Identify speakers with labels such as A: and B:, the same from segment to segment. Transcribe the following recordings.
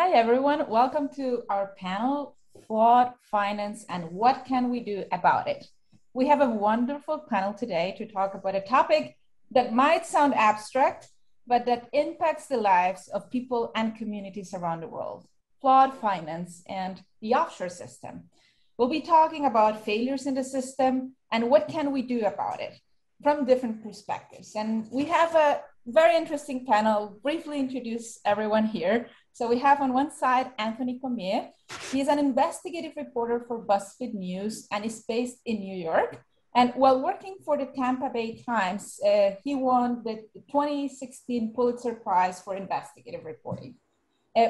A: Hi, everyone. Welcome to our panel, Flawed Finance and What Can We Do About It? We have a wonderful panel today to talk about a topic that might sound abstract, but that impacts the lives of people and communities around the world, flawed finance and the offshore system. We'll be talking about failures in the system and what can we do about it from different perspectives. And we have a very interesting panel. I'll briefly introduce everyone here. So we have on one side, Anthony Cormier. He's an investigative reporter for BuzzFeed News and is based in New York. And while working for the Tampa Bay Times, he won the 2016 Pulitzer Prize for investigative reporting.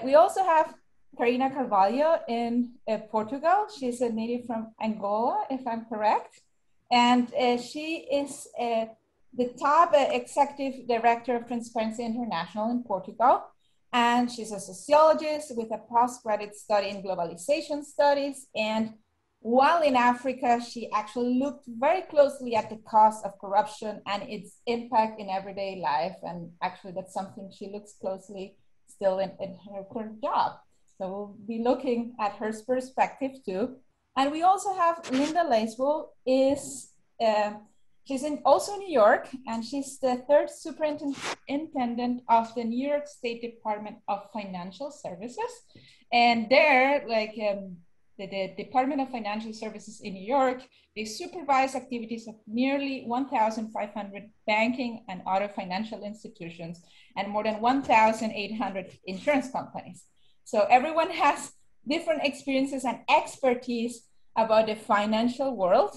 A: We also have Karina Carvalho in Portugal. She's a native from Angola, if I'm correct. And she is the top executive director of Transparency International in Portugal. And she's a sociologist with a postgraduate study in globalization studies. And while in Africa, she actually looked very closely at the cost of corruption and its impact in everyday life. And actually, that's something she looks closely still in her current job. So we'll be looking at her perspective too. And we also have Linda Lacewell. She's also in New York, and she's the third superintendent of the New York State Department of Financial Services. And there, the Department of Financial Services in New York, they supervise activities of nearly 1,500 banking and other financial institutions and more than 1,800 insurance companies. So everyone has different experiences and expertise about the financial world.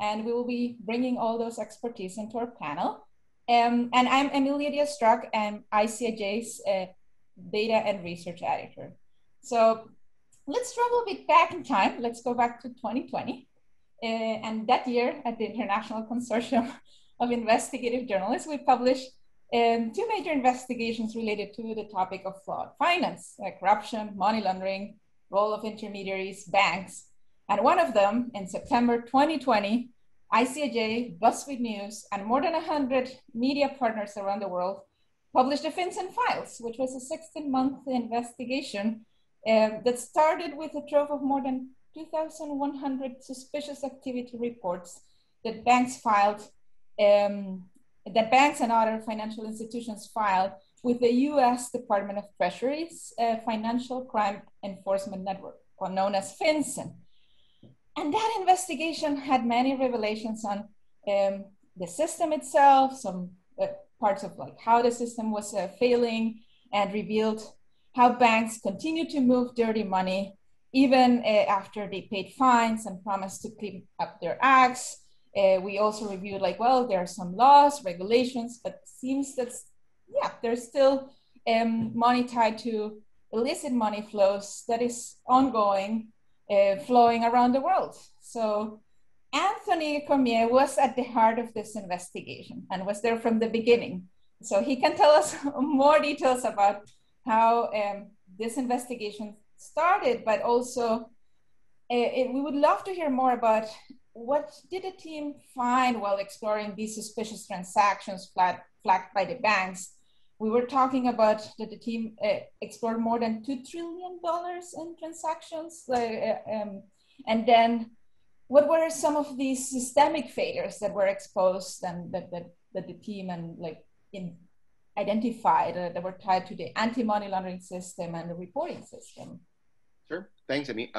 A: And we will be bringing all those expertise into our panel. And I'm Emilia Díaz-Struck, I'm ICIJ's data and research editor. So let's travel a bit back in time. Let's go back to 2020. And that year at the International Consortium of Investigative Journalists, we published two major investigations related to the topic of flawed finance, like corruption, money laundering, role of intermediaries, banks. And one of them, in September 2020, ICIJ, BuzzFeed News, and more than 100 media partners around the world published the Fincen Files, which was a 16-month investigation that started with a trove of more than 2,100 suspicious activity reports that banks and other financial institutions filed with the US Department of Treasury's Financial Crime Enforcement Network, or known as Fincen. And that investigation had many revelations on the system itself, some parts of like how the system was failing, and revealed how banks continue to move dirty money even after they paid fines and promised to clean up their acts. We also reviewed there are some laws, regulations, but it seems that, there's still money tied to illicit money flows that is ongoing, flowing around the world. So Anthony Cormier was at the heart of this investigation and was there from the beginning. So he can tell us more details about how this investigation started, but also we would love to hear more about what did the team find while exploring these suspicious transactions flagged by the banks. We were talking about that the team explored more than $2 trillion in transactions. And then what were some of these systemic failures that were exposed and that the team identified that were tied to the anti-money laundering system and the reporting system?
B: Sure, thanks, Emi.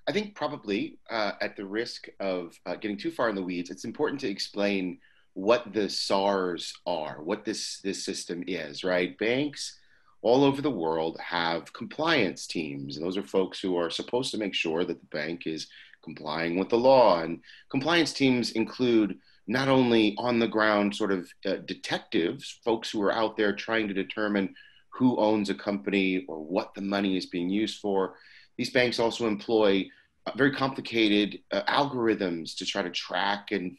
B: I think probably at the risk of getting too far in the weeds, it's important to explain what the SARs are, what this system is, right? Banks all over the world have compliance teams, and those are folks who are supposed to make sure that the bank is complying with the law. And compliance teams include not only on the ground sort of detectives, folks who are out there trying to determine who owns a company or what the money is being used for. These banks also employ very complicated algorithms to try to track and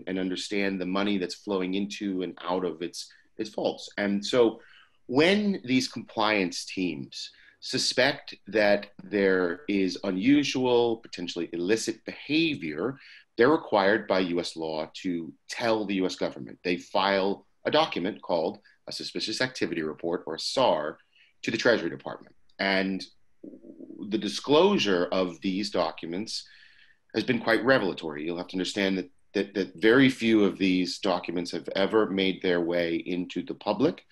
B: understand the money that's flowing into and out of its vaults. And so when these compliance teams suspect that there is unusual, potentially illicit behavior, they're required by US law to tell the US government. They file a document called a Suspicious Activity Report, or a SAR, to the Treasury Department. And the disclosure of these documents has been quite revelatory. You'll have to understand that very few of these documents have ever made their way into the public.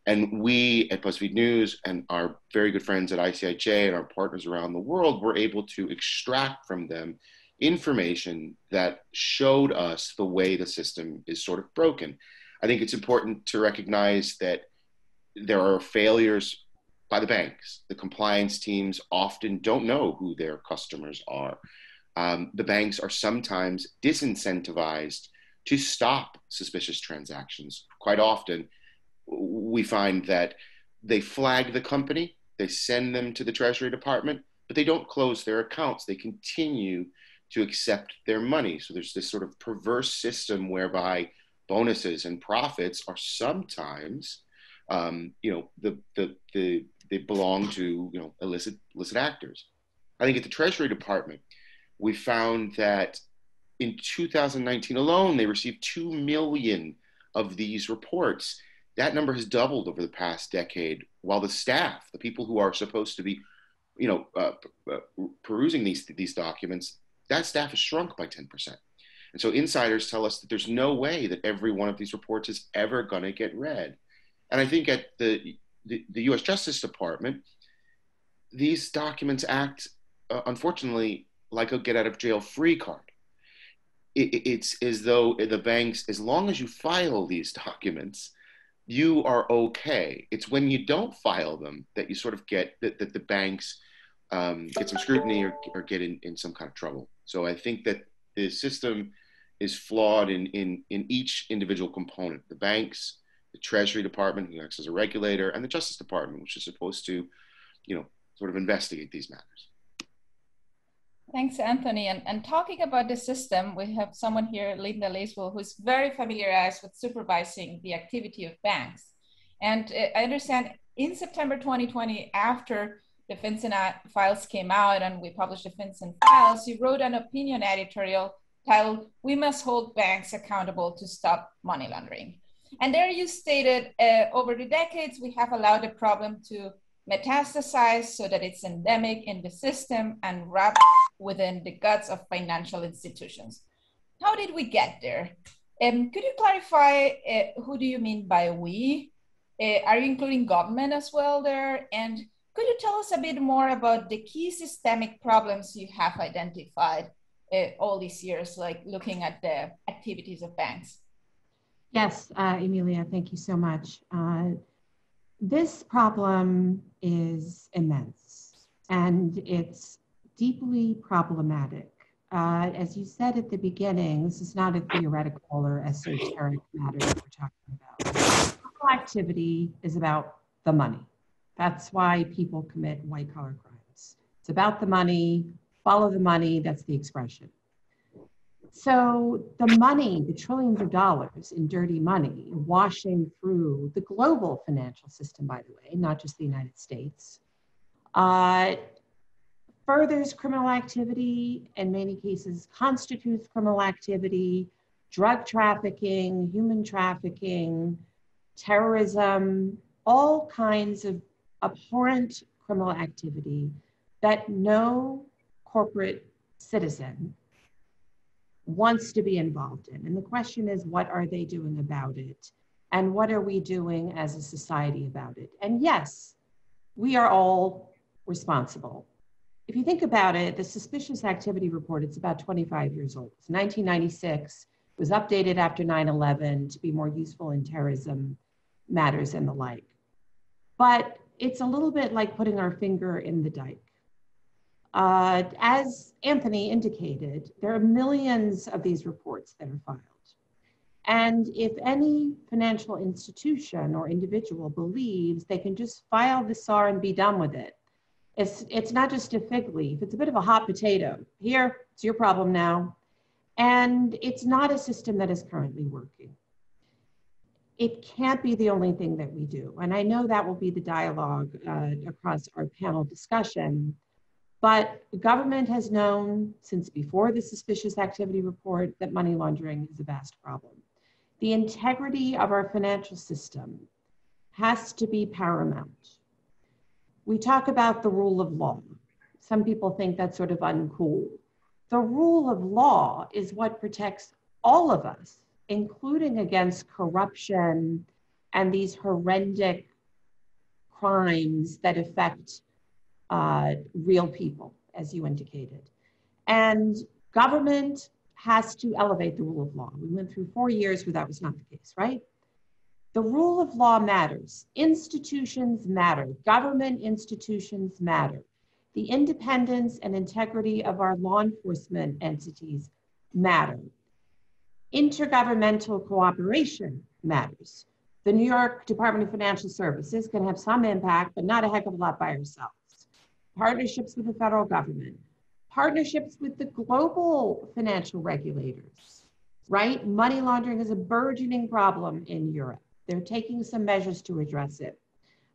B: And we at BuzzFeed News and our very good friends at ICIJ and our partners around the world were able to extract from them information that showed us the way the system is sort of broken. I think it's important to recognize that there are failures by the banks. The compliance teams often don't know who their customers are. The banks are sometimes disincentivized to stop suspicious transactions. Quite often, we find that they flag the company, they send them to the Treasury Department, but they don't close their accounts. They continue to accept their money. So there's this sort of perverse system whereby bonuses and profits are sometimes, they belong to illicit actors. I think at the Treasury Department, we found that in 2019 alone, they received 2 million of these reports. That number has doubled over the past decade, while the staff, the people who are supposed to be, perusing these documents, that staff has shrunk by 10%. And so insiders tell us that there's no way that every one of these reports is ever going to get read. And I think at the U.S. Justice Department, these documents act, unfortunately, like a get-out-of-jail-free card. It's as though the banks, as long as you file these documents, you are okay. It's when you don't file them that you sort of get that the banks get some scrutiny or get in some kind of trouble. So I think that the system is flawed in each individual component. The banks, the Treasury Department, who acts as a regulator, and the Justice Department, which is supposed to, sort of investigate these matters.
A: Thanks, Anthony. And talking about the system, we have someone here, Linda Lacewell, who's very familiarized with supervising the activity of banks. And I understand in September 2020, after the Fincen Files came out and we published the Fincen Files, you wrote an opinion editorial titled, "We Must Hold Banks Accountable to Stop Money Laundering." And there you stated, over the decades, we have allowed the problem to metastasize so that it's endemic in the system and wrapped within the guts of financial institutions. How did we get there? Could you clarify, who do you mean by we? Are you including government as well there? And could you tell us a bit more about the key systemic problems you have identified all these years, like looking at the activities of banks?
C: Yes, Emilia, thank you so much. This problem is immense and it's deeply problematic. As you said at the beginning, this is not a theoretical or esoteric matter that we're talking about. Criminal activity is about the money. That's why people commit white-collar crimes. It's about the money, follow the money, that's the expression. So the money, the trillions of dollars in dirty money washing through the global financial system, by the way, not just the United States, furthers criminal activity, in many cases constitutes criminal activity, drug trafficking, human trafficking, terrorism, all kinds of abhorrent criminal activity that no corporate citizen wants to be involved in. And the question is, what are they doing about it? And what are we doing as a society about it? And yes, we are all responsible. If you think about it, the suspicious activity report, it's about 25 years old. It's 1996, it was updated after 9/11 to be more useful in terrorism matters and the like. But it's a little bit like putting our finger in the dike. As Anthony indicated, there are millions of these reports that are filed. And if any financial institution or individual believes they can just file the SAR and be done with it, it's not just a fig leaf, it's a bit of a hot potato. Here, it's your problem now. And it's not a system that is currently working. It can't be the only thing that we do. And I know that will be the dialogue across our panel discussion. But the government has known since before the suspicious activity report that money laundering is a vast problem. The integrity of our financial system has to be paramount. we talk about the rule of law. Some people think that's sort of uncool. The rule of law is what protects all of us, including against corruption and these horrendous crimes that affect real people, as you indicated. And government has to elevate the rule of law. We went through 4 years where that was not the case, right? The rule of law matters. Institutions matter. Government institutions matter. The independence and integrity of our law enforcement entities matter. Intergovernmental cooperation matters. The New York Department of Financial Services can have some impact, but not a heck of a lot by ourselves. Partnerships with the federal government, partnerships with the global financial regulators, right? Money laundering is a burgeoning problem in Europe. They're taking some measures to address it.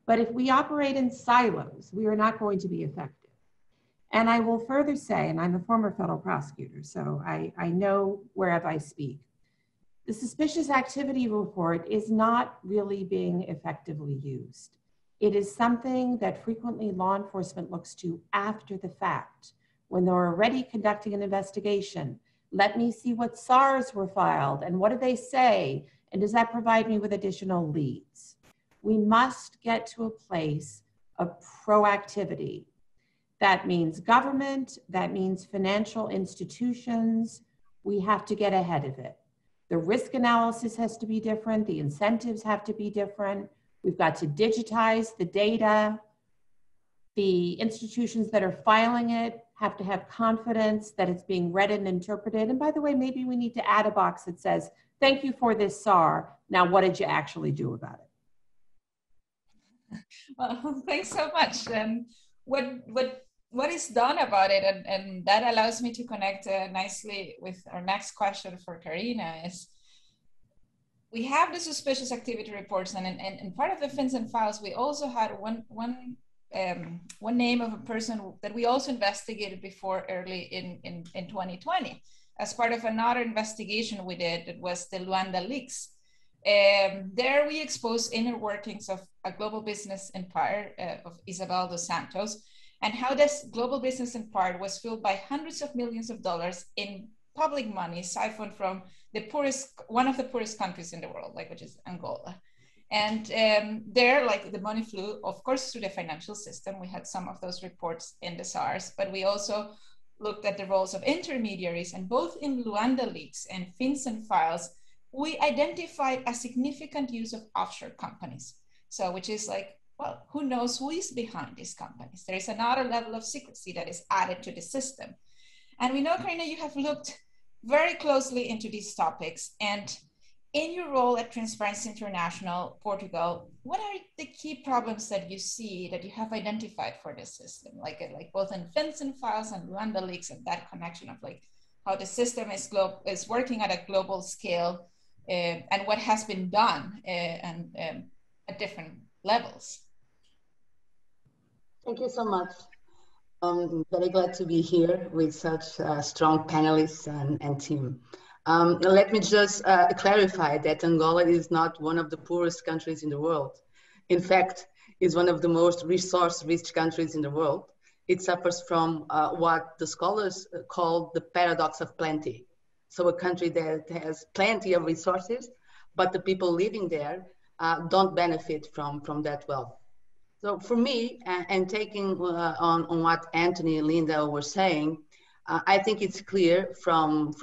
C: But if we operate in silos, we are not going to be effective. And I will further say, and I'm a former federal prosecutor, so I know wherever I speak, the suspicious activity report is not really being effectively used. It is something that frequently law enforcement looks to after the fact, when they're already conducting an investigation. Let me see what SARs were filed and what do they say, and does that provide me with additional leads? We must get to a place of proactivity. That means government, that means financial institutions. We have to get ahead of it. The risk analysis has to be different. The incentives have to be different. We've got to digitize the data. The institutions that are filing it have to have confidence that it's being read and interpreted. And by the way, maybe we need to add a box that says, thank you for this SAR. Now, what did you actually do about it?
A: Well, thanks so much. And what is done about it, and that allows me to connect nicely with our next question for Karina, is we have the suspicious activity reports, and part of the Fincen Files, we also had one name of a person that we also investigated before early in 2020 as part of another investigation we did. It was the Luanda leaks. There we exposed inner workings of a global business empire of Isabel dos Santos, and how this global business empire was fueled by hundreds of millions of dollars in public money siphoned from the poorest, one of the poorest countries in the world, like which is Angola. And there, like the money flew, of course, through the financial system. We had some of those reports in the SARS, but we also looked at the roles of intermediaries, and both in Luanda leaks and Fincen Files, we identified a significant use of offshore companies. So, which is like, well, who knows who is behind these companies? There is another level of secrecy that is added to the system. And we know, Karina, you have looked very closely into these topics. And in your role at Transparency International, Portugal, what are the key problems that you see that you have identified for this system? Like both in Fincen Files and Luanda leaks, and that connection of like how the system is working at a global scale, and what has been done at different levels.
D: Thank you so much. I'm very glad to be here with such strong panelists and team. Let me just clarify that Angola is not one of the poorest countries in the world. In fact, it's one of the most resource-rich countries in the world. It suffers from what the scholars call the paradox of plenty. So a country that has plenty of resources, but the people living there don't benefit from that wealth. So for me, and taking on what Anthony and Linda were saying, I think it's clear from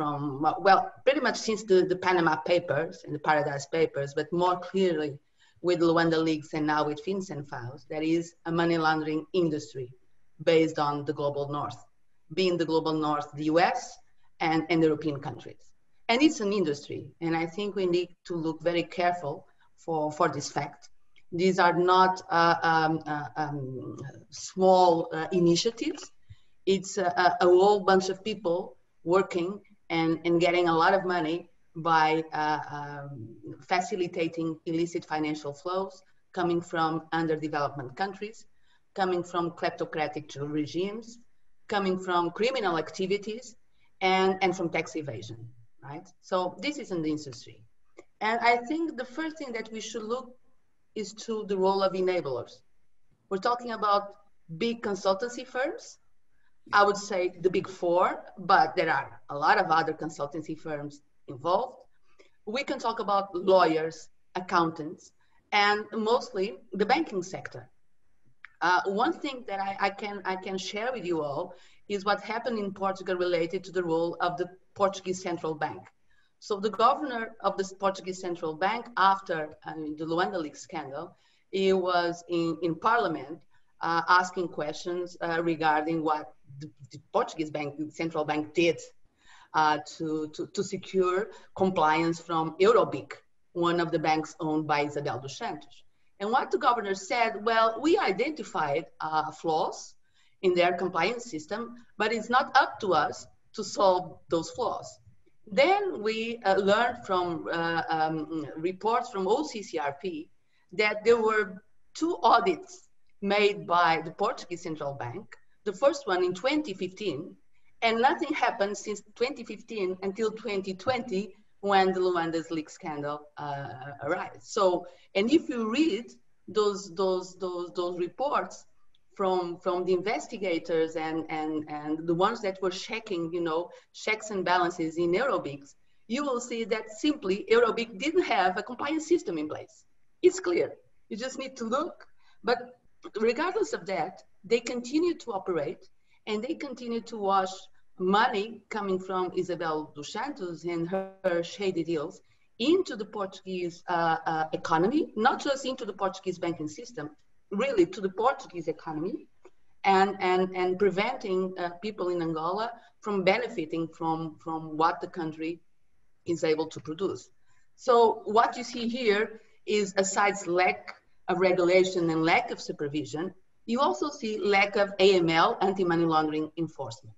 D: well, pretty much since the Panama Papers and the Paradise Papers, but more clearly with Luanda leaks and now with Fincen Files, there is a money laundering industry based on the global north, being the global north, the US and European countries. And it's an industry, and I think we need to look very careful for this fact. These are not small initiatives. It's a whole bunch of people working and getting a lot of money by facilitating illicit financial flows coming from underdeveloped countries, coming from kleptocratic regimes, coming from criminal activities, and from tax evasion, right? So this is an industry. And I think the first thing that we should look is to the role of enablers. We're talking about big consultancy firms. I would say the big four, but there are a lot of other consultancy firms involved. We can talk about lawyers, accountants, and mostly the banking sector. One thing that I can share with you all is what happened in Portugal related to the role of the Portuguese Central Bank. So the governor of the Portuguese Central Bank, after the Luanda leak scandal, he was in Parliament asking questions regarding what the Portuguese bank, the central bank, did to secure compliance from Eurobic, one of the banks owned by Isabel dos Santos. And what the governor said, well, we identified flaws in their compliance system, but it's not up to us to solve those flaws. Then we learned from reports from OCCRP that there were 2 audits made by the Portuguese Central Bank, the first one in 2015, and nothing happened since 2015 until 2020 when the Luanda's leak scandal arrived. So, and if you read those reports from the investigators and the ones that were checking, checks and balances in Eurobic, you will see that simply Eurobic didn't have a compliance system in place. It's clear. You just need to look. But regardless of that, they continue to operate and they continue to wash money coming from Isabel dos Santos and her shady deals into the Portuguese economy, not just into the Portuguese banking system, really to the Portuguese economy, and preventing people in Angola from benefiting from what the country is able to produce. So what you see here is, aside lack of regulation and lack of supervision, you also see lack of AML, anti-money laundering enforcement.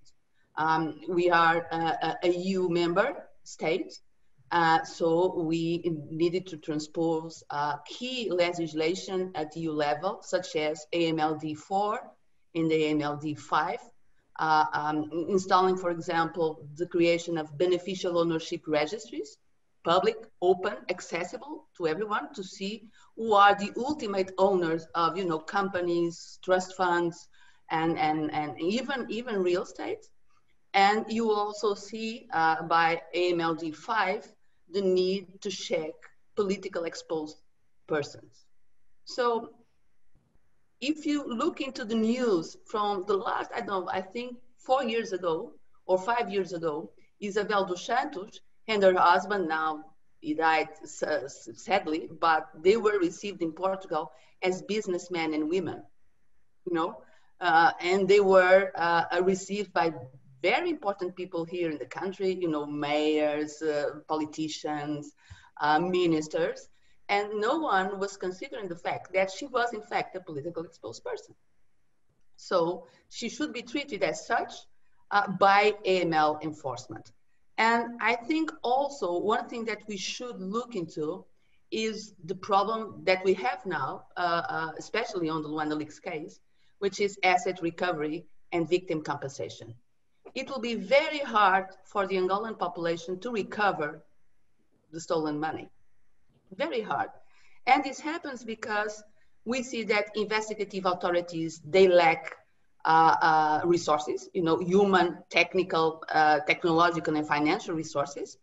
D: We are a EU member state, so we needed to transpose key legislation at EU level, such as AMLD4 and AMLD5, installing, for example, the creation of beneficial ownership registries, public, open, accessible to everyone to see who are the ultimate owners of, companies, trust funds, and even real estate. And you also see by AMLD5 the need to check political exposed persons. So if you look into the news from the last, I think 4 years ago or 5 years ago, Isabel dos Santos and her husband, now he died sadly, but they were received in Portugal as businessmen and women, and they were received by very important people here in the country, mayors, politicians, ministers, and no one was considering the fact that she was in fact a politically exposed person. So she should be treated as such by AML enforcement. And I think also one thing that we should look into is the problem that we have now, especially on the Luanda Leaks case, which is asset recovery and victim compensation. It will be very hard for the Angolan population to recover the stolen money. Very hard. And this happens because we see that investigative authorities, they lack resources, human, technical, technological, and financial resources,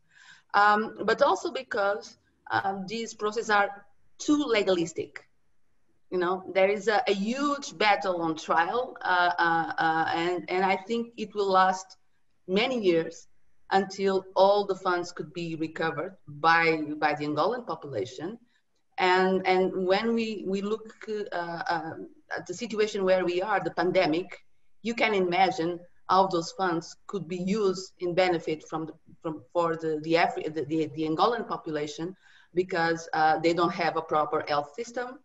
D: but also because these processes are too legalistic. There is a huge battle on trial, and I think it will last many years until all the funds could be recovered by the Angolan population. And when we look at the situation where we are, the pandemic, you can imagine how those funds could be used in benefit for the Angolan population, because they don't have a proper health system.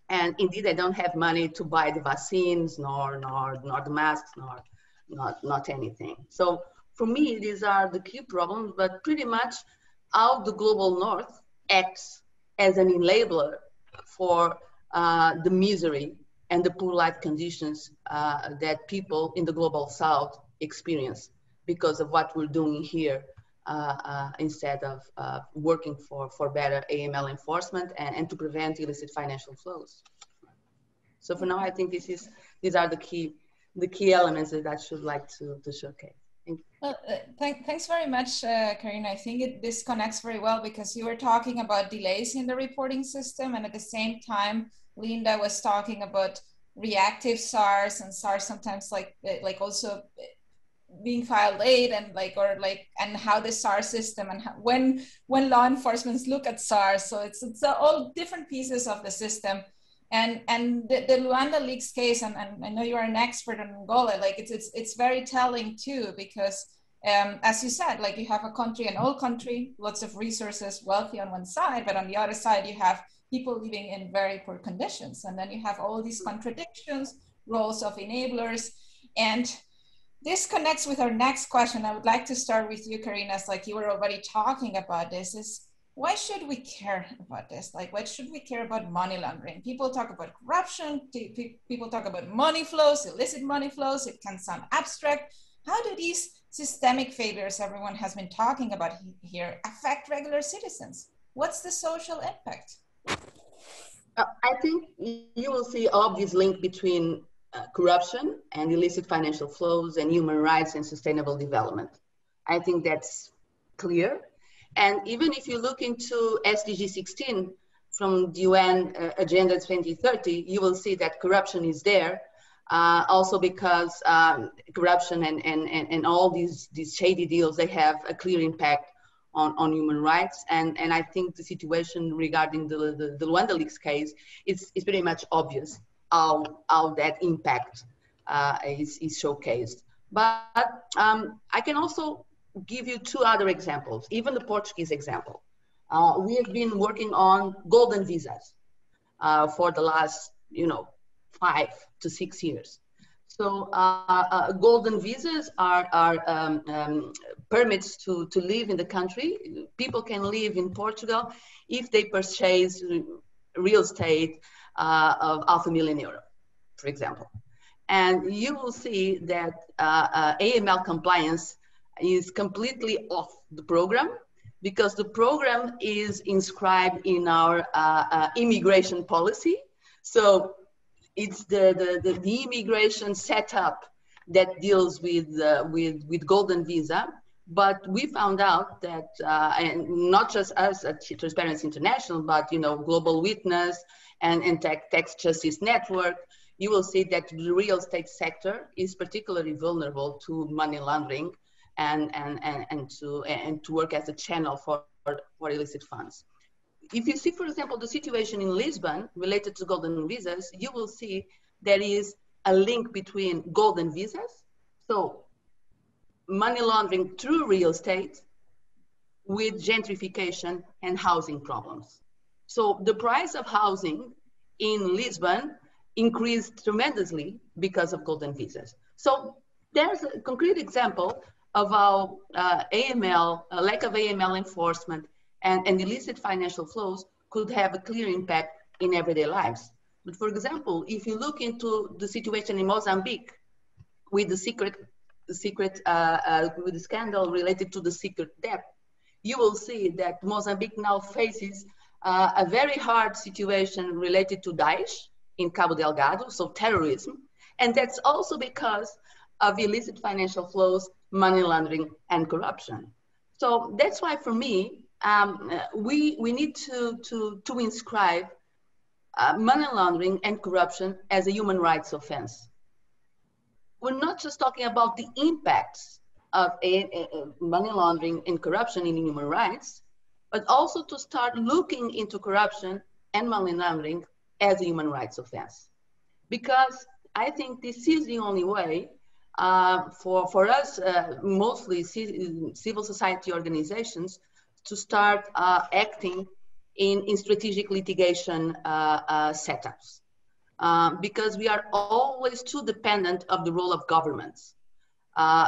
D: And indeed, they don't have money to buy the vaccines, nor the masks, nor not anything. So for me, these are the key problems, but pretty much how the global north acts as an enabler for the misery and the poor life conditions that people in the global south experience because of what we're doing here instead of working for better AML enforcement and to prevent illicit financial flows. So for now, I think these are the key elements that I should like to showcase. Thank you.
A: Well, thanks very much, Karina. I think this connects very well because you were talking about delays in the reporting system, and at the same time, Linda was talking about reactive SARs, and SARs sometimes like also being filed late, and and how the SAR system and how, when law enforcement look at SARs. So it's all different pieces of the system. And the Luanda leaks case, and I know you are an expert on Angola, like it's very telling too, because as you said, like you have a country, an old country, lots of resources, wealthy on one side, but on the other side, you have people living in very poor conditions. And then you have all these contradictions, roles of enablers. And this connects with our next question. I would like to start with you, Karina, as like you were already talking about this, is why should we care about this? Like, why should we care about money laundering? People talk about corruption, people talk about money flows, illicit money flows. It can sound abstract. How do these systemic failures everyone has been talking about here affect regular citizens? What's the social impact?
D: I think you will see obvious link between corruption and illicit financial flows and human rights and sustainable development. I think that's clear. And even if you look into SDG 16 from the UN Agenda 2030, you will see that corruption is there. Also because corruption and all these shady deals, they have a clear impact on human rights. And I think the situation regarding the Luanda leaks case is pretty much obvious how that impact is showcased. But I can also give you two other examples, even the Portuguese example. We have been working on golden visas for the last, 5 to 6 years. So golden visas are permits to live in the country. People can live in Portugal if they purchase real estate of €500,000, for example. And you will see that AML compliance is completely off the program because the program is inscribed in our immigration policy. So it's the immigration setup that deals with golden visa. But we found out that, and not just us at Transparency International, but Global Witness and Tax Justice Network, you will see that the real estate sector is particularly vulnerable to money laundering and to work as a channel for illicit funds. If you see, for example, the situation in Lisbon related to golden visas, you will see there is a link between golden visas, so money laundering through real estate, with gentrification and housing problems. So the price of housing in Lisbon increased tremendously because of golden visas. So there's a concrete example of how AML, a lack of AML enforcement and illicit financial flows could have a clear impact in everyday lives. But for example, if you look into the situation in Mozambique with the scandal related to the secret debt, you will see that Mozambique now faces a very hard situation related to Daesh in Cabo Delgado, so terrorism. And that's also because of illicit financial flows, money laundering, and corruption. So that's why, for me, we need to inscribe money laundering and corruption as a human rights offense. We're not just talking about the impacts of money laundering and corruption in human rights, but also to start looking into corruption and money laundering as a human rights offense. Because I think this is the only way for us, mostly civil society organizations, to start acting in strategic litigation setups. Because we are always too dependent of the role of governments.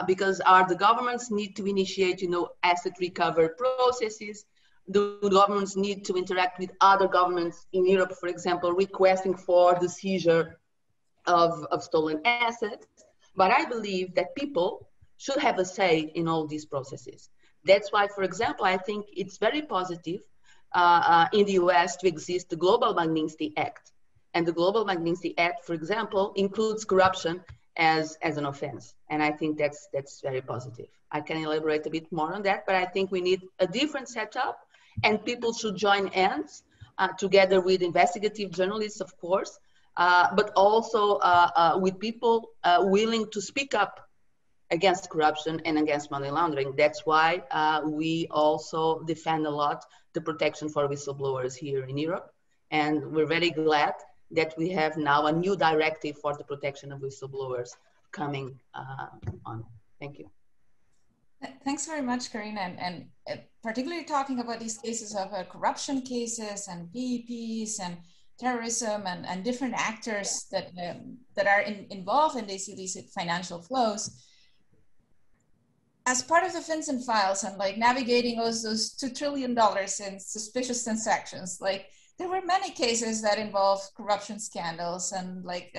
D: Because the governments need to initiate, asset recovery processes. The governments need to interact with other governments in Europe, for example, requesting for the seizure of stolen assets. But I believe that people should have a say in all these processes. That's why, for example, I think it's very positive in the US to exist the Global Magnitsky Act, And the Global Magnitsky Act, for example, includes corruption as an offense. And I think that's very positive. I can elaborate a bit more on that, but I think we need a different setup, and people should join hands together with investigative journalists, of course, but also with people willing to speak up against corruption and against money laundering. That's why we also defend a lot the protection for whistleblowers here in Europe. And we're very glad that we have now a new directive for the protection of whistleblowers coming on. Thank you.
A: Thanks very much, Karina. And particularly talking about these cases of corruption cases and PEPs and terrorism and different actors that are involved in these illicit financial flows. As part of the Fincen Files and like navigating those $2 trillion in suspicious transactions, like there were many cases that involved corruption scandals and like,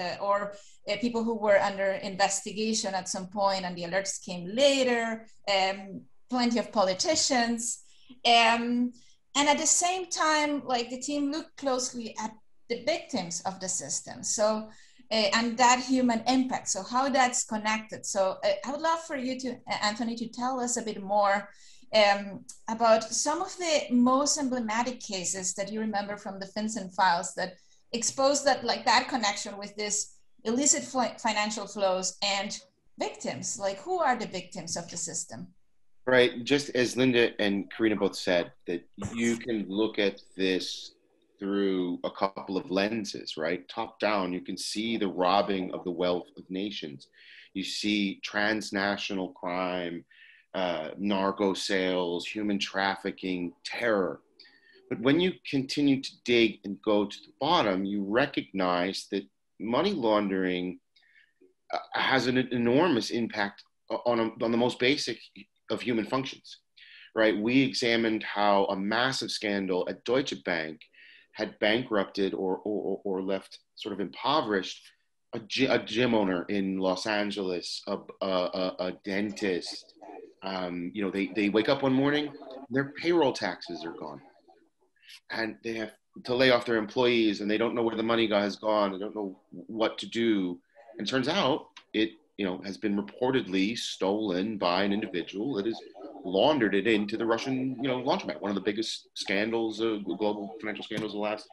A: people who were under investigation at some point and the alerts came later, plenty of politicians. And at the same time, like the team looked closely at the victims of the system. So, and that human impact, so how that's connected. So I would love for you to, Anthony, to tell us a bit more about some of the most emblematic cases that you remember from the Fincen Files that expose that, like that connection with this illicit financial flows and victims. Like, who are the victims of the system?
B: Right, just as Linda and Karina both said, that you can look at this through a couple of lenses, right? Top down, you can see the robbing of the wealth of nations. You see transnational crime, narco sales, human trafficking, terror. But when you continue to dig and go to the bottom, you recognize that money laundering has an enormous impact on the most basic of human functions, right? We examined how a massive scandal at Deutsche Bank had bankrupted or left sort of impoverished a gym owner in Los Angeles, a dentist. You know, they wake up one morning, their payroll taxes are gone, and they have to lay off their employees, and they don't know where the money has gone. They don't know what to do. And it turns out it, you know, has been reportedly stolen by an individual that has laundered it into the Russian, you know, laundromat, one of the biggest scandals, global financial scandals of the last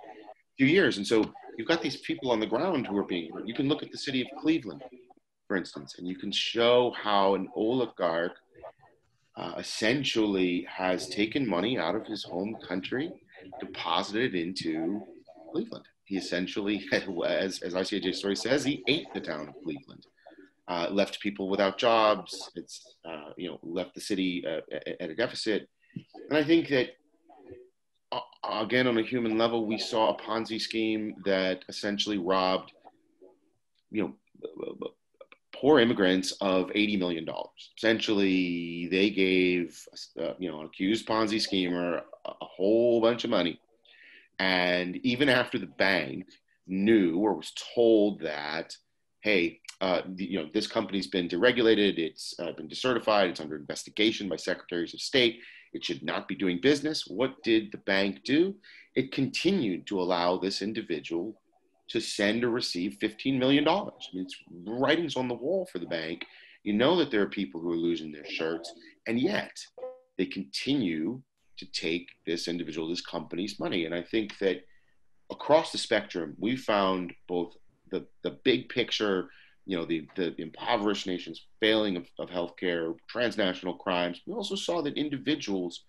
B: few years. And so you've got these people on the ground who are being hurt. You can look at the city of Cleveland, for instance, and you can show how an oligarch essentially has taken money out of his home country, deposited it into Cleveland. He essentially, as ICIJ story says, he ate the town of Cleveland. Left people without jobs. It's you know, left the city at a deficit. And I think that again, on a human level, we saw a Ponzi scheme that essentially robbed, you know, poor immigrants of $80 million. Essentially, they gave you know, an accused Ponzi schemer a whole bunch of money, and even after the bank knew or was told that, hey, you know, this company's been deregulated, it's been decertified, it's under investigation by secretaries of state, it should not be doing business. What did the bank do? It continued to allow this individual to send or receive $15 million. I mean, it's writings on the wall for the bank. You know that there are people who are losing their shirts, and yet they continue to take this individual, this company's money. And I think that across the spectrum, we found both the big picture, you know, the impoverished nations failing of healthcare, transnational crimes. We also saw that individuals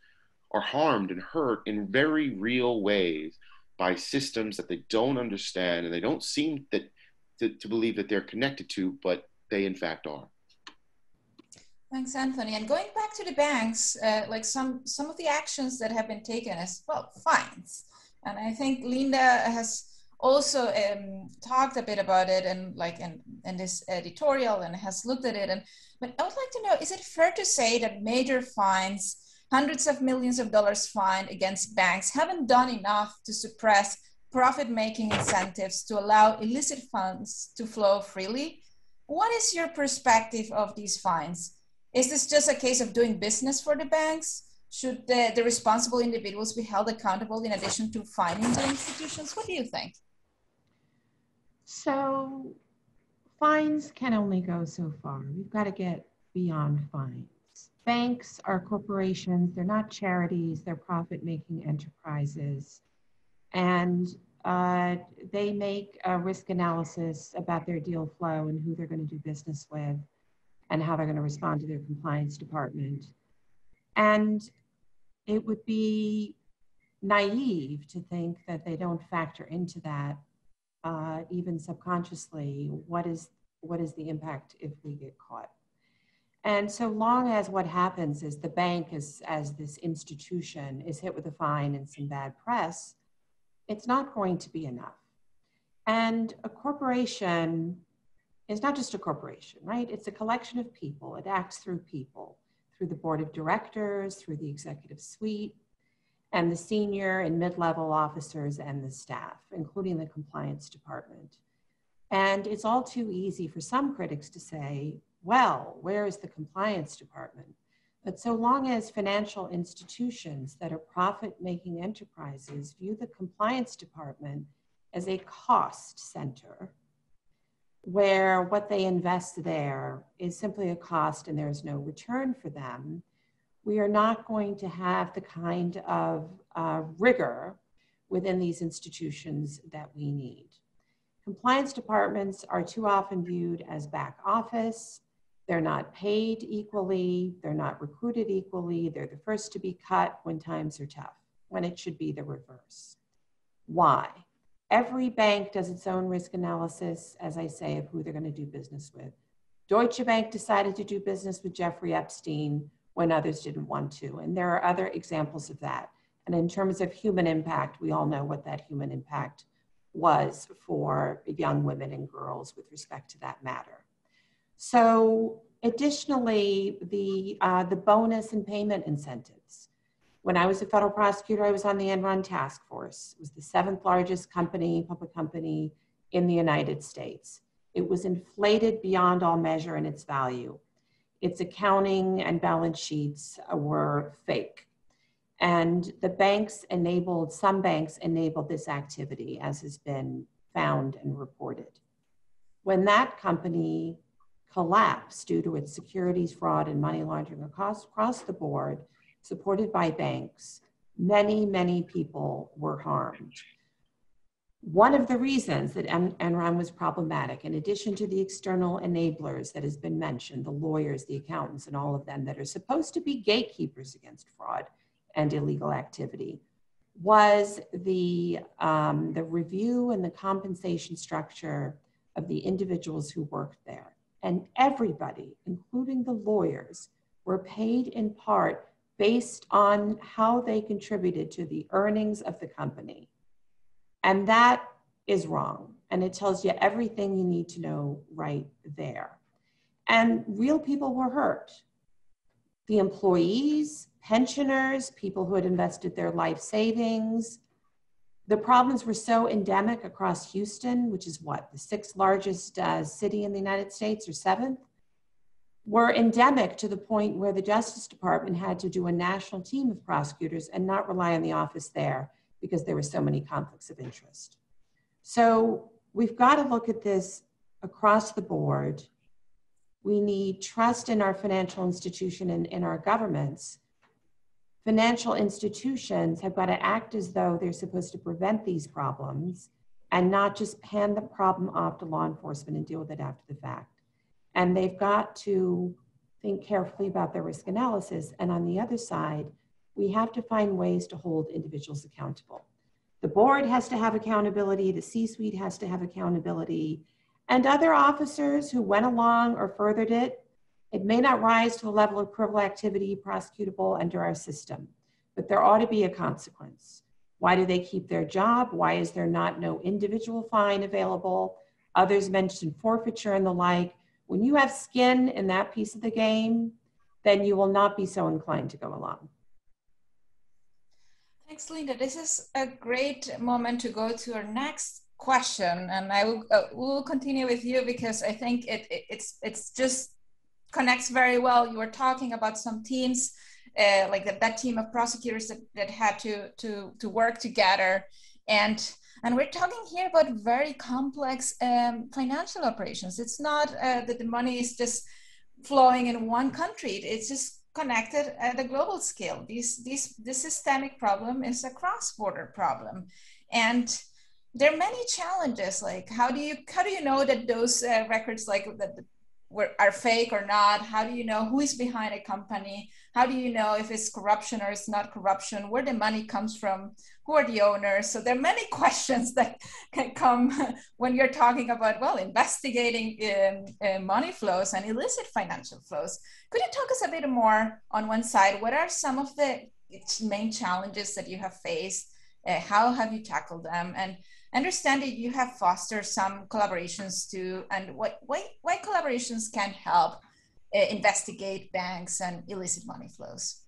B: are harmed and hurt in very real ways by systems that they don't understand and they don't seem to believe that they're connected to, but they in fact are.
A: Thanks, Anthony. And going back to the banks, like some of the actions that have been taken as well, fines. And I think Linda has also talked a bit about it and like in this editorial and has looked at it. But I would like to know, is it fair to say that major fines, hundreds of millions of dollars fined against banks, haven't done enough to suppress profit-making incentives to allow illicit funds to flow freely? What is your perspective of these fines? Is this just a case of doing business for the banks? Should the responsible individuals be held accountable in addition to fining the institutions? What do you think?
C: So fines can only go so far. We've got to get beyond fines. Banks are corporations. They're not charities. They're profit-making enterprises. And they make a risk analysis about their deal flow and who they're going to do business with and how they're going to respond to their compliance department. And it would be naive to think that they don't factor into that, even subconsciously, what is the impact if we get caught? And so long as what happens is the bank as this institution is hit with a fine and some bad press, it's not going to be enough. And a corporation is not just a corporation, right? It's a collection of people. It acts through people, through the board of directors, through the executive suite, and the senior and mid-level officers and the staff, including the compliance department. And it's all too easy for some critics to say, well, where is the compliance department? But so long as financial institutions that are profit-making enterprises view the compliance department as a cost center, where what they invest there is simply a cost and there's no return for them, we are not going to have the kind of rigor within these institutions that we need. Compliance departments are too often viewed as back office. They're not paid equally. They're not recruited equally. They're the first to be cut when times are tough, when it should be the reverse. Why? Every bank does its own risk analysis, as I say, of who they're going to do business with. Deutsche Bank decided to do business with Jeffrey Epstein when others didn't want to. And there are other examples of that. And in terms of human impact, we all know what that human impact was for young women and girls with respect to that matter. So additionally, the bonus and payment incentives. When I was a federal prosecutor, I was on the Enron task force. It was the 7th largest company, public company in the United States. It was inflated beyond all measure in its value. Its accounting and balance sheets were fake. And the banks enabled, some banks enabled this activity, as has been found and reported. When that company collapsed due to its securities fraud and money laundering across the board, supported by banks, many, many people were harmed. One of the reasons that Enron was problematic, in addition to the external enablers that has been mentioned, the lawyers, the accountants, and all of them that are supposed to be gatekeepers against fraud and illegal activity, was the review and the compensation structure of the individuals who worked there. And everybody, including the lawyers, were paid in part based on how they contributed to the earnings of the company. And that is wrong. And it tells you everything you need to know right there. And real people were hurt. The employees, pensioners, people who had invested their life savings. The problems were so endemic across Houston, which is what, the 6th largest city in the United States, or 7th, were endemic to the point where the Justice Department had to do a national team of prosecutors and not rely on the office there because there were so many conflicts of interest. So we've got to look at this across the board. We need trust in our financial institution and in our governments. Financial institutions have got to act as though they're supposed to prevent these problems and not just hand the problem off to law enforcement and deal with it after the fact. And they've got to think carefully about their risk analysis. And on the other side, we have to find ways to hold individuals accountable. The board has to have accountability, the C-suite has to have accountability, and other officers who went along or furthered it, it may not rise to the level of criminal activity prosecutable under our system, but there ought to be a consequence. Why do they keep their job? Why is there no individual fine available? Others mentioned forfeiture and the like. When you have skin in that piece of the game, then you will not be so inclined to go along.
A: Thanks, Linda. This is a great moment to go to our next question, and I will continue with you because I think it's just connects very well. You were talking about some teams, like that team of prosecutors that had to work together, and And we're talking here about very complex financial operations. It's not that the money is just flowing in one country. It's just connected at a global scale. This systemic problem is a cross-border problem. And there are many challenges, like how do you know that those records are fake or not? How do you know who is behind a company? How do you know if it's corruption or it's not corruption? Where the money comes from? Who are the owners? So there are many questions that can come when you're talking about, well, investigating money flows and illicit financial flows. Could you talk us a bit more on one side? What are some of the main challenges that you have faced? How have you tackled them? And understand that you have fostered some collaborations too, and why collaborations can help investigate banks and illicit money flows.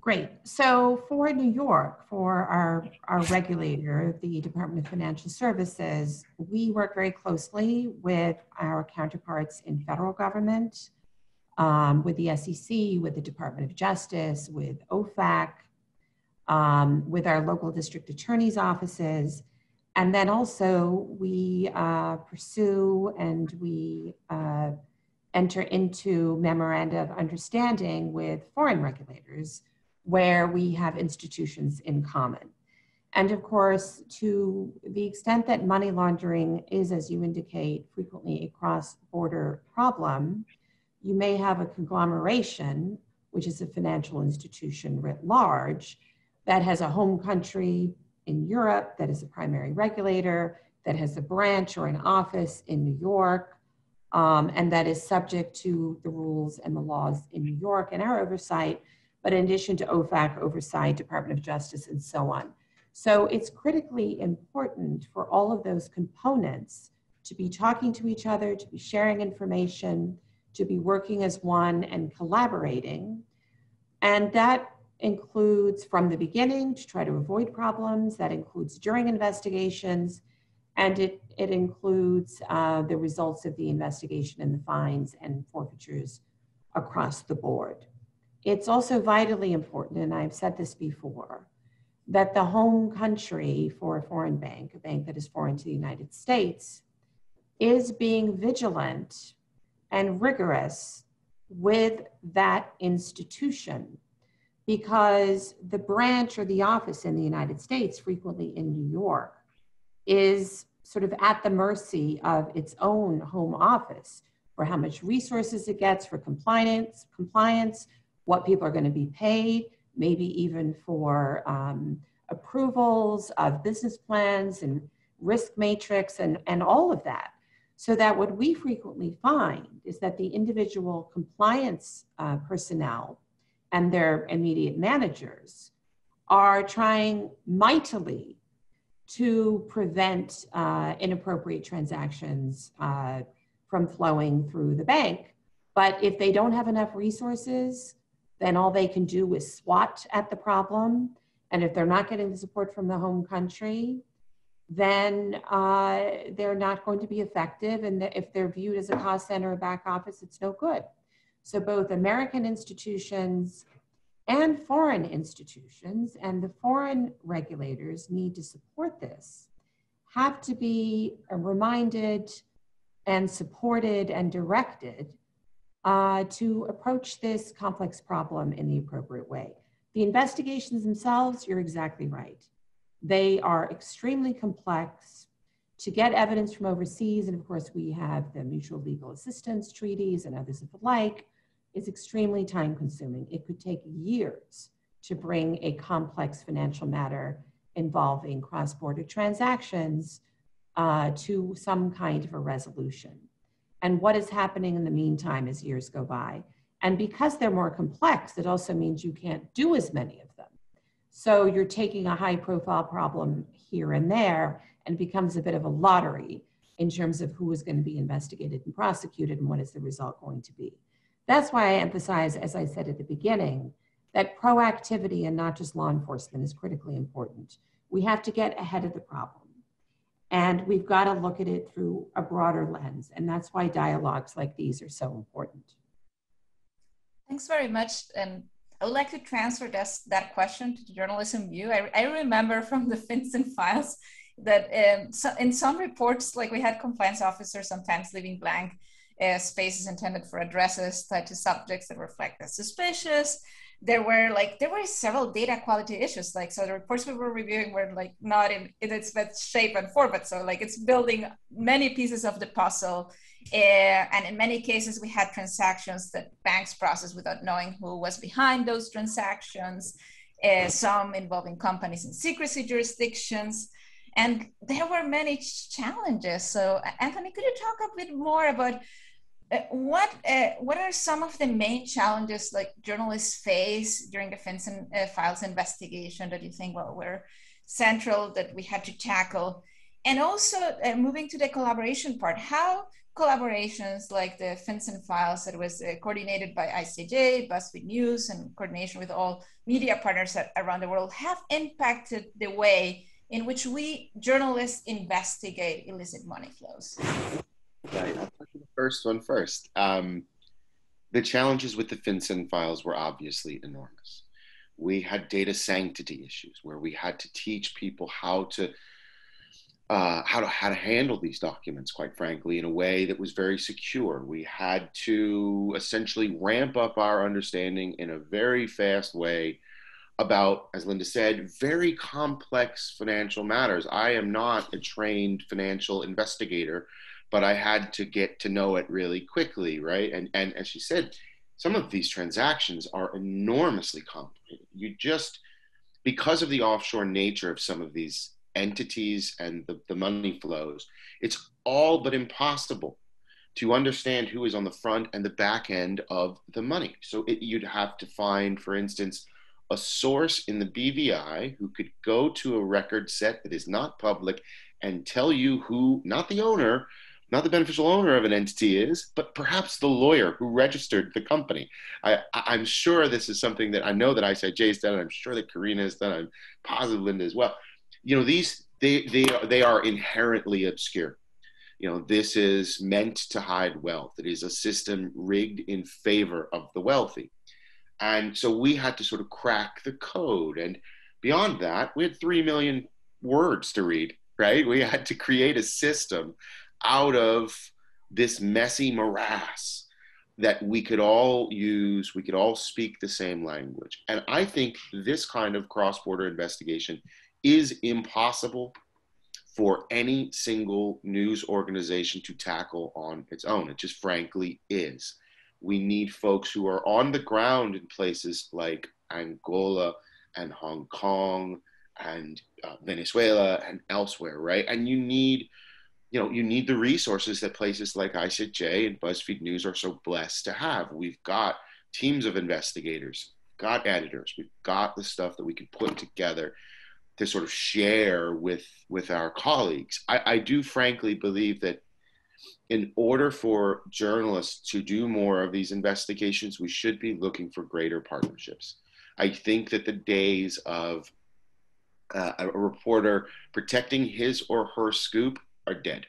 C: Great. So for New York, for our regulator, the Department of Financial Services, we work very closely with our counterparts in federal government, with the SEC, with the Department of Justice, with OFAC, with our local district attorney's offices. And then also we pursue and we enter into memoranda of understanding with foreign regulators where we have institutions in common. And of course, to the extent that money laundering is, as you indicate, frequently a cross-border problem, you may have a conglomeration, which is a financial institution writ large, that has a home country in Europe, that is a primary regulator, that has a branch or an office in New York, and that is subject to the rules and the laws in New York and our oversight, but in addition to OFAC oversight, Department of Justice, and so on. So it's critically important for all of those components to be talking to each other, to be sharing information, to be working as one and collaborating. And that includes from the beginning to try to avoid problems, that includes during investigations, and it includes the results of the investigation and the fines and forfeitures across the board. It's also vitally important, and I've said this before, that the home country for a foreign bank, a bank that is foreign to the United States, is being vigilant and rigorous with that institution, because the branch or the office in the United States, frequently in New York, is sort of at the mercy of its own home office for how much resources it gets for compliance, what people are going to be paid, maybe even for approvals of business plans and risk matrix and all of that. So that what we frequently find is that the individual compliance personnel and their immediate managers are trying mightily to prevent inappropriate transactions from flowing through the bank. But if they don't have enough resources, then all they can do is swat at the problem. And if they're not getting the support from the home country, then they're not going to be effective. And if they're viewed as a cost center or back office, it's no good. So both American institutions and foreign institutions, and the foreign regulators need to support this, have to be reminded and supported and directed to approach this complex problem in the appropriate way. The investigations themselves, you're exactly right. They are extremely complex. To get evidence from overseas, and of course we have the mutual legal assistance treaties and others of the like, is extremely time consuming. It could take years to bring a complex financial matter involving cross-border transactions to some kind of a resolution. And what is happening in the meantime as years go by? And because they're more complex, it also means you can't do as many of them. So you're taking a high profile problem here and there, and it becomes a bit of a lottery in terms of who is going to be investigated and prosecuted and what is the result going to be. That's why I emphasize, as I said at the beginning, that proactivity and not just law enforcement is critically important. We have to get ahead of the problem. And we've got to look at it through a broader lens. And that's why dialogues like these are so important.
A: Thanks very much. And I would like to transfer that question to the journalism view. I remember from the Fincen Files that so in some reports, like we had compliance officers sometimes leaving blank spaces intended for addresses tied to subjects that were flagged as suspicious. There were several data quality issues. Like, so the reports we were reviewing were like not in its best shape and form, but so like it's building many pieces of the puzzle. And in many cases, we had transactions that banks processed without knowing who was behind those transactions, some involving companies in secrecy jurisdictions. And there were many challenges. So Anthony, could you talk a bit more about what are some of the main challenges like journalists face during the Fincen Files investigation that you think were central that we had to tackle? And also moving to the collaboration part, how collaborations like the Fincen Files that was coordinated by ICIJ, BuzzFeed News, and coordination with all media partners around the world have impacted the way in which we journalists investigate illicit money flows?
B: Right, I'll talk to the first one first. The challenges with the Fincen Files were obviously enormous. We had data sanctity issues where we had to teach people how to handle these documents, quite frankly, in a way that was very secure. We had to essentially ramp up our understanding in a very fast way about, as Linda said, very complex financial matters. I am not a trained financial investigator, but I had to get to know it really quickly, right? And as she said, some of these transactions are enormously complicated. You just, because of the offshore nature of some of these entities and the money flows, it's all but impossible to understand who is on the front and the back end of the money. So you'd have to find, for instance, a source in the BVI who could go to a record set that is not public and tell you who, not the owner, not the beneficial owner of an entity is, but perhaps the lawyer who registered the company. I'm sure this is something that I know that ICIJ has done, and I'm sure that Karina has done, I'm positive Linda as well. You know, they are inherently obscure. You know, this is meant to hide wealth. It is a system rigged in favor of the wealthy. And so we had to sort of crack the code. And beyond that, we had 3 million words to read, right? We had to create a system out of this messy morass that we could all use, we could all speak the same language. And I think this kind of cross-border investigation is impossible for any single news organization to tackle on its own. It just frankly is. We need folks who are on the ground in places like Angola and Hong Kong and Venezuela and elsewhere, right? And you need the resources that places like ICIJ and BuzzFeed News are so blessed to have. We've got teams of investigators, got editors, we've got the stuff that we can put together to sort of share with our colleagues. I do frankly believe that in order for journalists to do more of these investigations, we should be looking for greater partnerships. I think that the days of a reporter protecting his or her scoop are dead.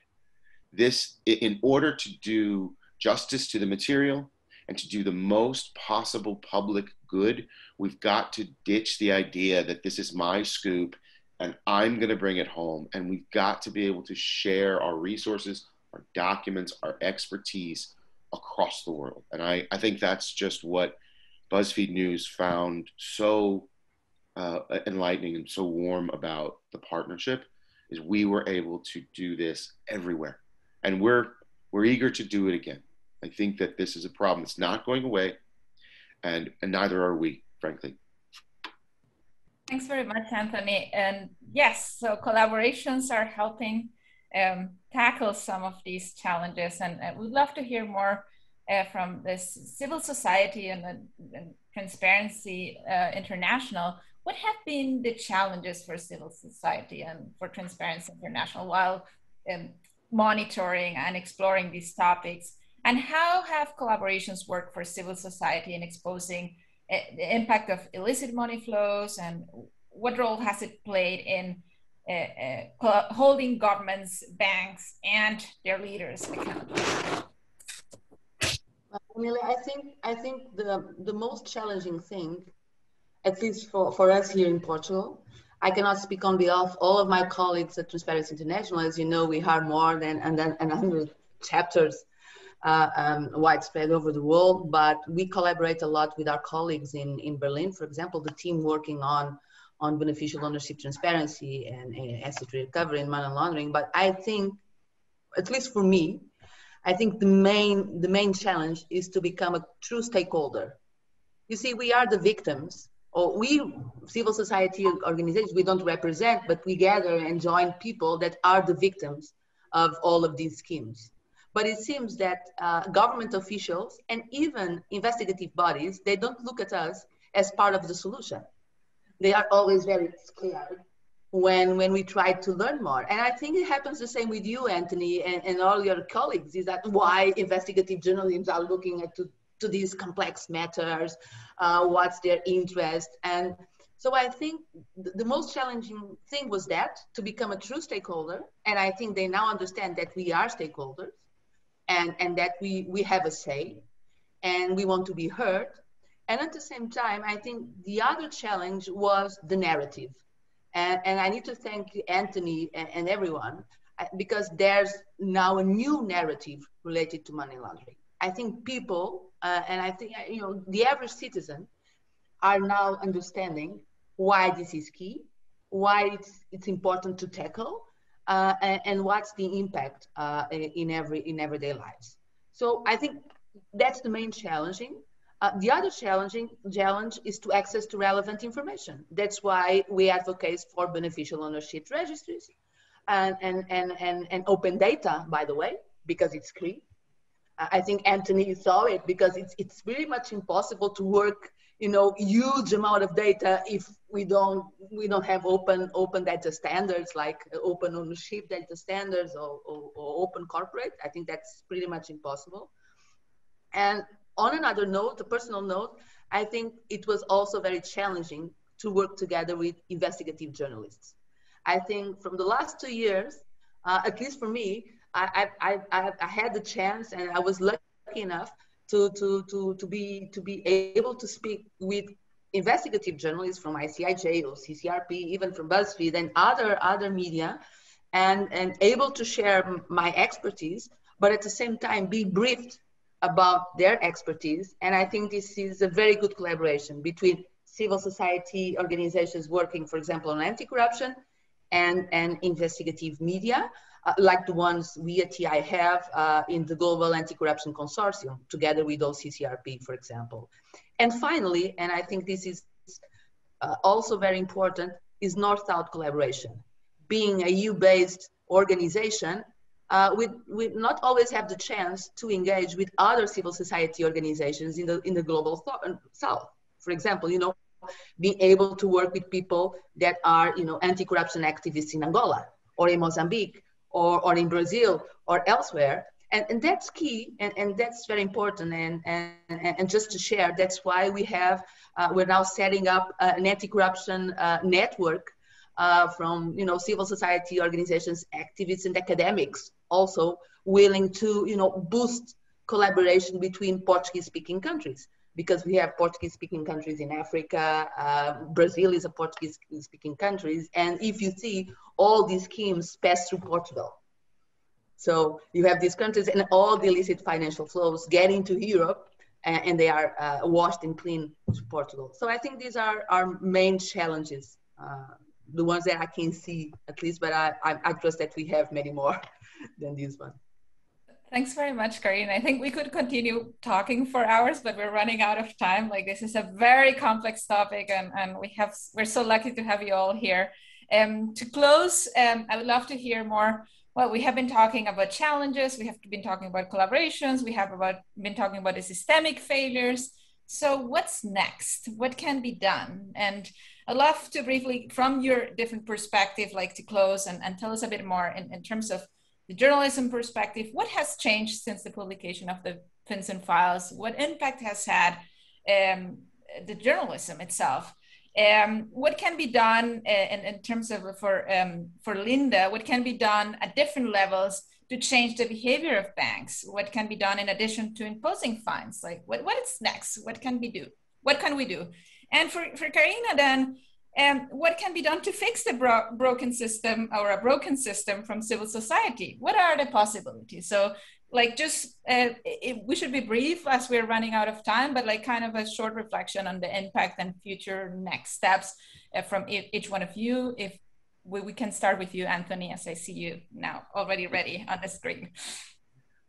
B: This, in order to do justice to the material and to do the most possible public good, we've got to ditch the idea that this is my scoop and I'm going to bring it home. And we've got to be able to share our resources, our documents, our expertise across the world. And I think that's just what BuzzFeed News found so enlightening and so warm about the partnership, is we were able to do this everywhere. And we're eager to do it again. I think that this is a problem that's not going away, and neither are we, frankly.
A: Thanks very much, Anthony. And yes, so collaborations are helping tackle some of these challenges. And we'd love to hear more from this civil society and Transparency International. What have been the challenges for civil society and for Transparency International while monitoring and exploring these topics? And how have collaborations worked for civil society in exposing the impact of illicit money flows, and what role has it played in holding governments, banks, and their leaders accountable?
D: Emilia, I think the most challenging thing, at least for us here in Portugal, I cannot speak on behalf of all of my colleagues at Transparency International. As you know, we have more than 100 chapters widespread over the world, but we collaborate a lot with our colleagues in Berlin. For example, the team working on beneficial ownership transparency and asset recovery and money laundering. But I think, at least for me, I think the main challenge is to become a true stakeholder. You see, we are the victims, or we, civil society organizations, we don't represent, but we gather and join people that are the victims of all of these schemes. But it seems that government officials and even investigative bodies, they don't look at us as part of the solution. They are always very scared when we try to learn more. And I think it happens the same with you, Anthony, and all your colleagues, is that why investigative journalists are looking at to these complex matters, what's their interest. And so I think the most challenging thing was that, to become a true stakeholder. And I think they now understand that we are stakeholders and that we have a say and we want to be heard. And at the same time, I think the other challenge was the narrative. And I need to thank Anthony and everyone, because there's now a new narrative related to money laundering. I think people, and I think, you know, the average citizen are now understanding why this is key, why it's important to tackle, and what's the impact in everyday lives. So I think that's the main challenging. The other challenge is to access to relevant information. That's why we advocate for beneficial ownership registries and open data, by the way, because it's free. I think Anthony saw it, because it's really much impossible to work, you know, huge amount of data if we don't have open data standards, like open ownership data standards or open corporate. I think that's pretty much impossible. And on another note, a personal note, I think it was also very challenging to work together with investigative journalists. I think from the last 2 years, at least for me, I had the chance, and I was lucky enough to be able to speak with investigative journalists from ICIJ or CCRP, even from BuzzFeed and other media, and able to share my expertise, but at the same time be briefed about their expertise. And I think this is a very good collaboration between civil society organizations working, for example, on anti-corruption and investigative media, like the ones we at TI have in the Global Anti-Corruption Consortium, together with OCCRP, for example. And finally, and I think this is also very important, is North-South collaboration. Being a EU-based organization, we not always have the chance to engage with other civil society organizations in the global south. For example, you know, being able to work with people that are, you know, anti-corruption activists in Angola or in Mozambique or in Brazil or elsewhere. And that's key, and that's very important. And just to share, that's why we're now setting up an anti-corruption network from, you know, civil society organizations, activists, and academics, also willing to, you know, boost collaboration between Portuguese-speaking countries, because we have Portuguese-speaking countries in Africa. Brazil is a Portuguese-speaking country, and if you see, all these schemes pass through Portugal. So you have these countries and all the illicit financial flows get into Europe, and they are washed and clean to Portugal. So I think these are our main challenges, the ones that I can see at least, but I trust that we have many more than this one.
A: Thanks very much, Karina. I think we could continue talking for hours, but we're running out of time. Like, this is a very complex topic, and we're so lucky to have you all here. To close, I would love to hear more. Well, we have been talking about challenges, we have been talking about collaborations, we have been talking about the systemic failures. So what's next? What can be done? And I'd love to briefly, from your different perspective, like to close and tell us a bit more in terms of the journalism perspective. What has changed since the publication of the Fincen Files? What impact has had the journalism itself? What can be done in terms of, for Linda, what can be done at different levels to change the behavior of banks? What can be done in addition to imposing fines? Like, what is next? What can we do? And for Karina then, what can be done to fix the broken system, or a broken system from civil society? What are the possibilities? So like just, we should be brief as we're running out of time, but like kind of a short reflection on the impact and future next steps from each one of you. If we can start with you, Anthony, as I see you now already ready on the screen.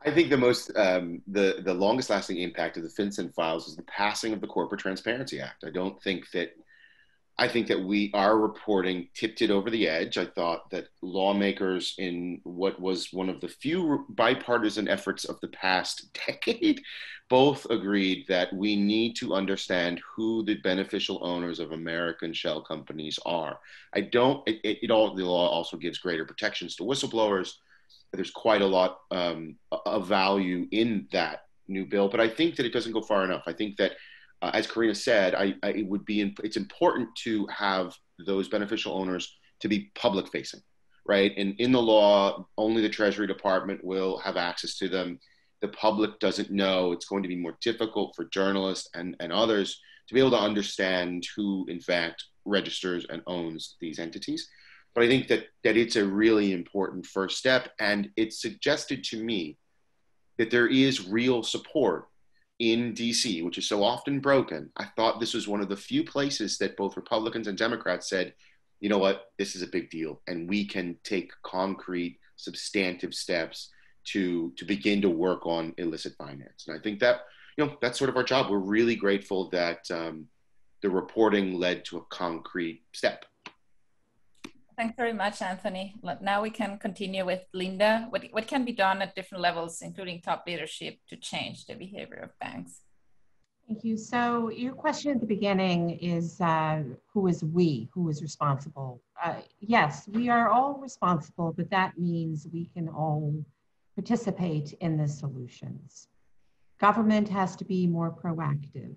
B: I think the most, the longest lasting impact of the Fincen Files is the passing of the Corporate Transparency Act. I think that our reporting tipped it over the edge. I thought that lawmakers, in what was one of the few bipartisan efforts of the past decade, both agreed that we need to understand who the beneficial owners of American shell companies are. The law also gives greater protections to whistleblowers. There's quite a lot of value in that new bill, but I think that it doesn't go far enough. I think that as Karina said, it's important to have those beneficial owners to be public facing, right? And in the law, only the Treasury Department will have access to them. The public doesn't know. It's going to be more difficult for journalists and others to be able to understand who, in fact, registers and owns these entities. But I think that it's a really important first step. And it's suggested to me that there is real support in DC, which is so often broken. I thought this was one of the few places that both Republicans and Democrats said, you know what, this is a big deal, and we can take concrete, substantive steps to begin to work on illicit finance. And I think that, that's sort of our job. We're really grateful that the reporting led to a concrete step.
A: Thanks very much, Anthony. Now we can continue with Linda. What can be done at different levels, including top leadership, to change the behavior of banks?
C: Thank you. So your question at the beginning is, who is we? Who is responsible? Yes, we are all responsible, but that means we can all participate in the solutions. Government has to be more proactive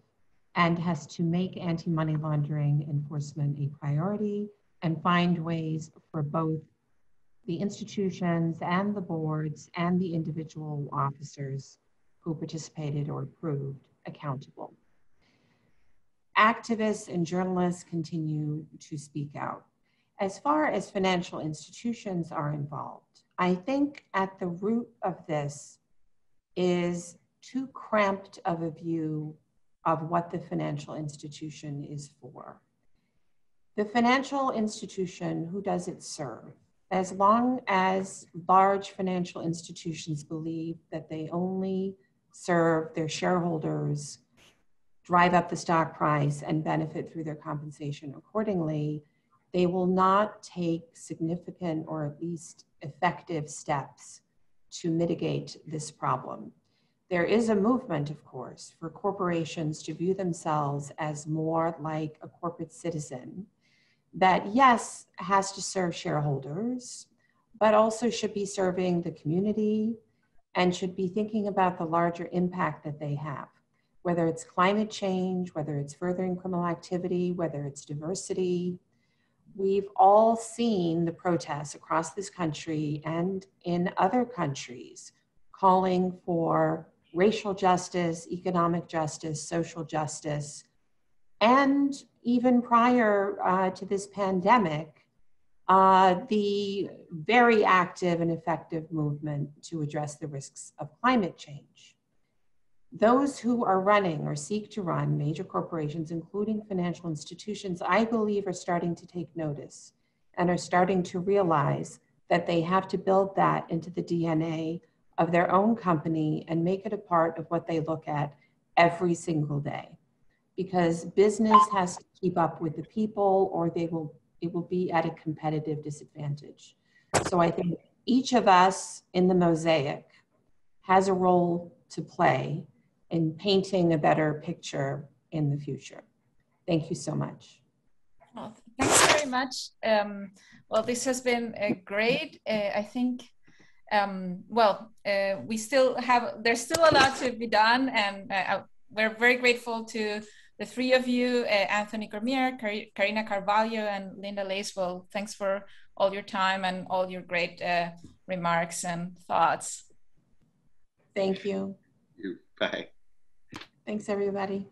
C: and has to make anti-money laundering enforcement a priority and find ways for both the institutions and the boards and the individual officers who participated or proved accountable. Activists and journalists continue to speak out. As far as financial institutions are involved, I think at the root of this is too cramped of a view of what the financial institution is for. The financial institution, who does it serve? As long as large financial institutions believe that they only serve their shareholders, drive up the stock price, and benefit through their compensation accordingly, they will not take significant or at least effective steps to mitigate this problem. There is a movement, of course, for corporations to view themselves as more like a corporate citizen that, yes, has to serve shareholders, but also should be serving the community and should be thinking about the larger impact that they have, whether it's climate change, whether it's furthering criminal activity, whether it's diversity. We've all seen the protests across this country and in other countries calling for racial justice, economic justice, social justice, and even prior to this pandemic, the very active and effective movement to address the risks of climate change. Those who are running or seek to run major corporations, including financial institutions, I believe are starting to take notice and are starting to realize that they have to build that into the DNA of their own company and make it a part of what they look at every single day. Because business has to keep up with the people, or it will be at a competitive disadvantage. So I think each of us in the mosaic has a role to play in painting a better picture in the future. Thank you so much.
A: Well, thanks very much. Well, this has been great. I think, there's still a lot to be done, and we're very grateful to the three of you, Anthony Cormier, Karina Carvalho, and Linda Lacewell. Thanks for all your time and all your great remarks and thoughts.
C: Thank you.
B: Bye.
C: Thanks, everybody.